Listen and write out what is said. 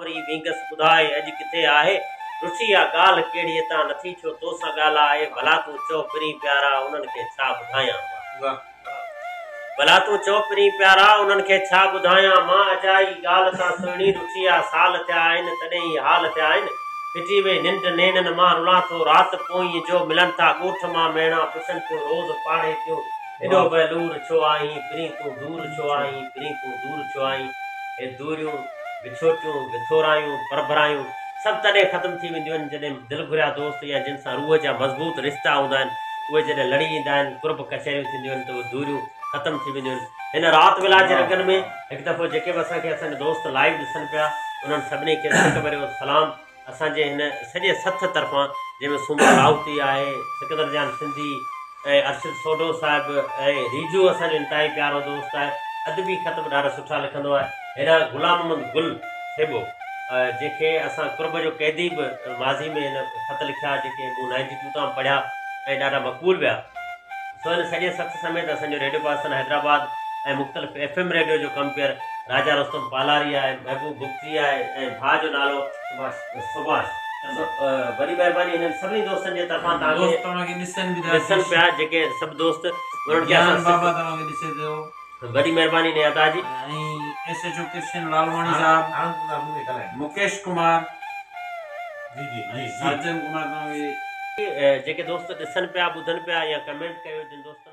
वरी विंगस ॿुधाए अॼु किथे आहे रुची आहे ॻाल्हि कहिड़ी हितां नथी छो तोसां ॻाल्हाए भला तूं चओ पिरी प्यारा उन्हनि खे छा ॿुधायां भला तूं चओ पिरी प्यारा उन्हनि खे छा ॿुधायां मां अजाई ॻाल्हि तां सुहिणी रुची आहे साल थिया आहिनि तॾहिं ई हाल थिया आहिनि फिटी वे निंड नेननि मां रुलां थो राति पोइ जो मिलनि था ॻोठ मां मेणा पुछनि पियो रोज़ पाड़े पियो एॾो बलूर छो आहीं पिरी तूं दूर छो आहीं पिरी तूं दूर छो आहीं हे दूरियूं विछोटियूं विथोरायूं परभरायूं सभु तॾहिं ख़तमु थी वेंदियूं आहिनि जॾहिं दिलि घुरिया दोस्त या जिन सां रूह जा मज़बूत रिश्ता हूंदा आहिनि उहे जॾहिं लड़ी ईंदा आहिनि कुर्ब कचहरियूं थींदियूं आहिनि त उहे दूरियूं ख़तमु थी वेंदियूं आहिनि हिन राति विला जे रगनि में हिकु दफ़ो जेके बि असांखे असांजा दोस्त लाइव ॾिसनि पिया उन्हनि सभिनी खे हिकु भेरो सलाम असांजे हिन सॼे सथ तरफ़ां जंहिंमें सुमर राउती आहे सिकंदर जान सिंधी ऐं अर्शद सोढो साहिबु ऐं रीजू असांजो इंतिहाई प्यारो दोस्त आहे अदबी ख़त बि ॾाढा सुठा लिखंदो आहे हेॾा गुलाम मोहम्मद गुल थेबो जंहिंखे असां कुर्ब जो कैदी बि माज़ी में हिन ख़त लिखिया जेके मूं 92 तां पढ़िया ऐं ॾाढा मक़बूल विया सो हिन सॼे सथ समेत असांजो रेडियो पाकिस्तान हैदराबाद ऐं मुख़्तलिफ़ FM रेडियो जो कंपेयर राजा रुस्तम पालारी आहे महबूब बुख्ती आहे ऐं भाउ जो नालो सुभाष वॾी महिरबानी हिननि सभिनी दोस्तनि जे तरफ़ां तव्हांखे ॾिसनि पिया जेके सभु दोस्त उन्हनि खे वॾी महिरबानी नेता जी SHO कृष्ण लालवाणी साहब मुकेश कुमार अर्जुन कुमार जेके दोस्त ॾिसनि पिया ॿुधनि पिया या कमेंट कयो जिन दोस्तनि